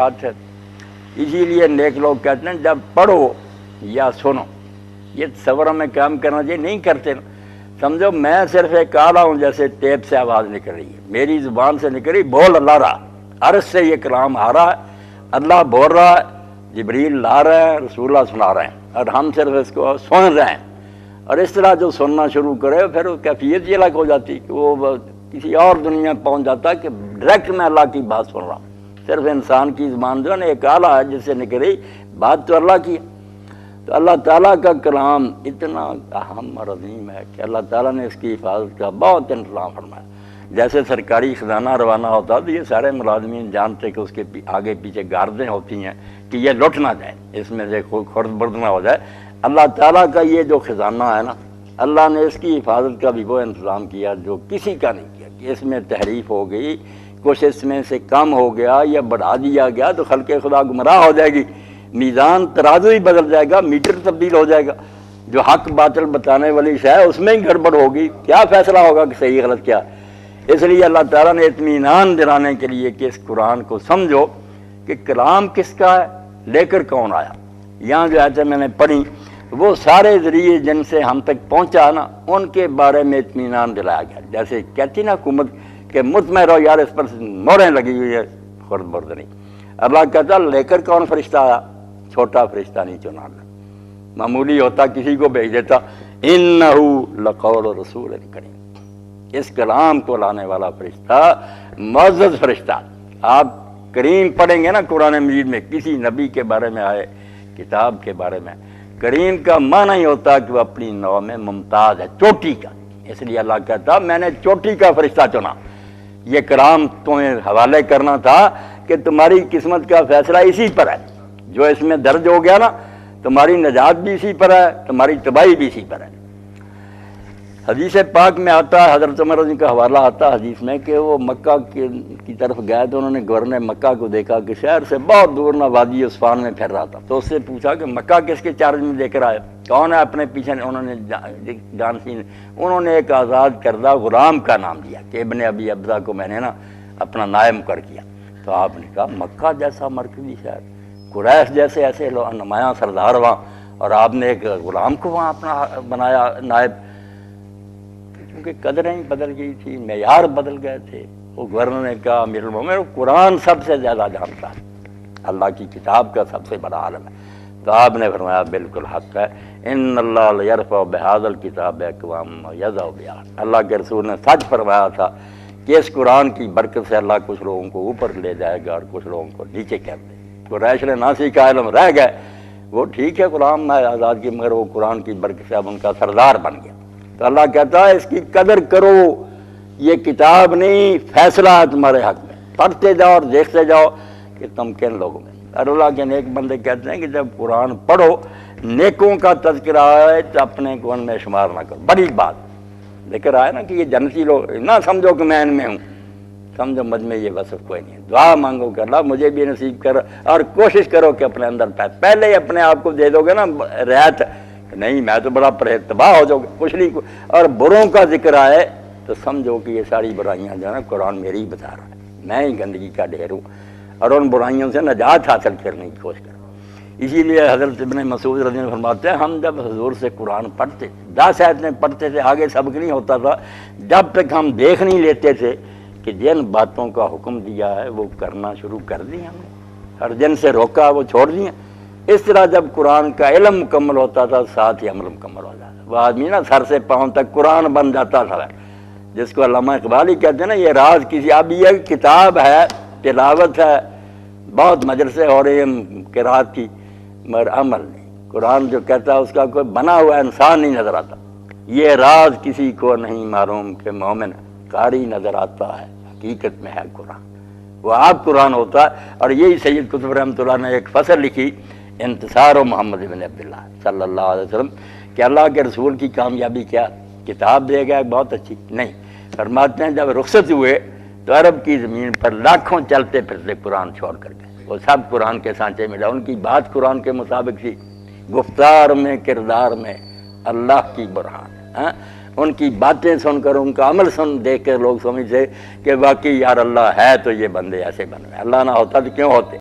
بات ہے۔ اسی لیے نیک لوگ کہتے ہیں جب پڑھو یا سنو، یہ تصور میں کام کرنا چاہیے، نہیں کرتے نا۔ سمجھو میں صرف ایک آلہ ہوں، جیسے ٹیپ سے آواز نکل رہی ہے، میری زبان سے نکل رہی، بول اللہ رہا، عرش سے یہ کلام آ رہا ہے، اللہ بول رہا ہے، جبریل لا رہے ہیں، رسول اللہ سنا رہے ہیں، اور ہم صرف اس کو سن رہے ہیں۔ اور اس طرح جو سننا شروع کرے پھر اس کیفیت یہ الگ ہو جاتی کہ وہ کسی اور دنیا میں پہنچ جاتا ہے کہ ڈائریکٹ میں اللہ کی بات سن رہا ہوں۔ صرف انسان کی زبان جو ہے نا ایک آلہ ہے جس سے نکل رہی بات تو اللہ کی ہے۔ تو اللہ تعالیٰ کا کلام اتنا اہم اور عظیم ہے کہ اللہ تعالیٰ نے اس کی حفاظت کا بہت انتظام فرمایا۔ جیسے سرکاری خزانہ روانہ ہوتا تو یہ سارے ملازمین جانتے کہ اس کے آگے پیچھے گاردیں ہوتی ہیں کہ یہ لٹ نہ جائے، اس میں سے خرد برد نہ ہو جائے۔ اللہ تعالیٰ کا یہ جو خزانہ ہے نا، اللہ نے اس کی حفاظت کا بھی وہ انتظام کیا جو کسی کا نہیں کیا، کہ اس میں تحریف ہو گئی، کچھ اس میں سے کم ہو گیا یا بڑھا دیا گیا تو خلق خدا گمراہ ہو جائے گی، میزان ترازو ہی بدل جائے گا، میٹر تبدیل ہو جائے گا، جو حق باطل بتانے والی شے ہے اس میں ہی گڑبڑ ہوگی، کیا فیصلہ ہوگا کہ صحیح غلط کیا۔ اس لیے اللہ تعالیٰ نے اطمینان دلانے کے لیے کہ اس قرآن کو سمجھو کہ کلام کس کا ہے، لے کر کون آیا۔ یہاں جو آیتیں میں نے پڑھی وہ سارے ذریعے جن سے ہم تک پہنچا نا، ان کے بارے میں اطمینان دلایا گیا۔ جیسے کہتی نا حکومت کہ مطمئن رہو یار، اس پر موریں لگی ہوئی ہے، خرد برد نہیں۔ اللہ کہتا لے کر کون فرشتہ آیا، چھوٹا فرشتہ نہیں چنا، معمولی ہوتا کسی کو بھیج دیتا۔ انہو لقول رسول کریم، اس کلام کو لانے والا فرشتہ معزز فرشتہ۔ آپ کریم پڑھیں گے نا قرآن مجید میں، کسی نبی کے بارے میں آئے، کتاب کے بارے میں، کریم کا معنی ہی ہوتا کہ وہ اپنی نوع میں ممتاز ہے، چوٹی کا۔ اس لیے اللہ کہتا میں نے چوٹی کا فرشتہ چنا، یہ کلام تمہیں حوالے کرنا تھا کہ تمہاری قسمت کا فیصلہ اسی پر ہے، جو اس میں درج ہو گیا نا، تمہاری نجات بھی اسی پر ہے، تمہاری تباہی بھی اسی پر ہے۔ حدیث پاک میں آتا ہے، حضرت عمر رضی کا حوالہ آتا ہے حدیث میں کہ وہ مکہ کی طرف گئے تو انہوں نے گورنر مکہ کو دیکھا کہ شہر سے بہت دور نہ وادی عثفان میں پھر رہا تھا، تو اس سے پوچھا کہ مکہ کس کے چارج میں دے کر آئے، کون ہے اپنے پیچھے؟ انہوں نے جانشین، انہوں نے ایک آزاد کردہ غلام کا نام دیا کہ ابن ابی ابزہ کو میں نے نا اپنا نائب مقرر کیا۔ تو آپ نے کہا مکہ جیسا مرکزی شہر، قریش جیسے ایسے نمایاں سردار وہاں، اور آپ نے ایک غلام کو وہاں اپنا بنایا نائب، کیونکہ قدریں ہی بدل گئی تھی، معیار بدل گئے تھے۔ وہ گورنر نے کہا امیر المومنین قرآن سب سے زیادہ جانتا ہے، اللہ کی کتاب کا سب سے بڑا عالم ہے۔ تو آپ نے فرمایا بالکل حق ہے، ان اللہ لیرفع بہذا الکتاب اقواما ویضع بہذا، اللہ کے رسول نے سچ فرمایا تھا کہ اس قرآن کی برکت سے اللہ کچھ لوگوں کو اوپر لے جائے گا اور کچھ لوگوں کو نیچے کر دے گا۔ قریش نے نہ سیکھا علم رہ گئے، وہ ٹھیک ہے غلام ہے آزاد کی، مگر وہ قرآن کی برکت سے اب ان کا سردار بن گیا۔ تو اللہ کہتا ہے اس کی قدر کرو، یہ کتاب نہیں، فیصلہ ہے تمہارے حق میں، پڑھتے جاؤ اور دیکھتے جاؤ کہ تم کن لوگوں میں۔ اور اللہ کے نیک بندے کہتے ہیں کہ جب قرآن پڑھو نیکوں کا تذکرہ آئے تو اپنے کو ان میں شمار نہ کرو، بڑی بات ذکر آئے نا کہ یہ جنتی لوگ، نہ سمجھو کہ میں ان میں ہوں، سمجھو مجھ میں یہ وصف کوئی نہیں ہے۔ دعا مانگو کہ اللہ مجھے بھی نصیب کر، اور کوشش کرو کہ اپنے اندر پہلے ہی اپنے آپ کو دے دو گے نا رعایت، نہیں میں تو بڑا تباہ ہو جاؤ گے، کچھ نہیں، اور بروں کا ذکر آئے تو سمجھو کہ یہ ساری برائیاں جو ہے نا قرآن میری ہی بتا رہا ہے، میں ہی گندگی کا ڈھیر ہوں، اور ان برائیوں سے نجات حاصل کرنے کی کوشش کرو۔ اسی لیے حضرت ابن مسعود رضی اللہ عنہ فرماتے ہیں ہم جب حضور سے قرآن پڑھتے 10 آیتیں پڑھتے تھے، آگے سبق نہیں ہوتا تھا جب تک ہم دیکھ نہیں لیتے تھے کہ جن باتوں کا حکم دیا ہے وہ کرنا شروع کر دی ہم نے، اور جن سے روکا وہ چھوڑ دیے۔ اس طرح جب قرآن کا علم مکمل ہوتا تھا ساتھ ہی عمل مکمل ہو جاتا، وہ آدمی نا سر سے پاؤں تک قرآن بن جاتا تھا، جس کو علامہ اقبال ہی کہتے ہیں نا یہ راز کسی، اب یہ کتاب ہے، تلاوت ہے، بہت مجلسیں ہو رہی ہیں قرات کی، مگر عمل نہیں۔ قرآن جو کہتا ہے اس کا کوئی بنا ہوا انسان نہیں نظر آتا۔ یہ راز کسی کو نہیں معلوم کہ مومن قاری نظر آتا ہے، حقیقت میں ہے قرآن، وہ آپ قرآن ہوتا ہے۔ اور یہی سید قطب رحمۃ اللہ نے ایک فصل لکھی انتصار و محمد بن عبداللہ صلی اللہ علیہ وسلم کہ اللہ کے رسول کی کامیابی کیا، کتاب دے گا بہت اچھی نہیں، فرماتے ہیں جب رخصت ہوئے تو عرب کی زمین پر لاکھوں چلتے پھرتے قرآن چھوڑ کر گئے، وہ سب قرآن کے سانچے میں، ان کی بات قرآن کے مطابق تھی، گفتار میں کردار میں اللہ کی برہان، ان کی باتیں سن کر ان کا عمل سن دیکھ کر لوگ سمجھتے کہ واقعی یار اللہ ہے تو یہ بندے ایسے بن گئے، اللہ نہ ہوتا تو کیوں ہوتے۔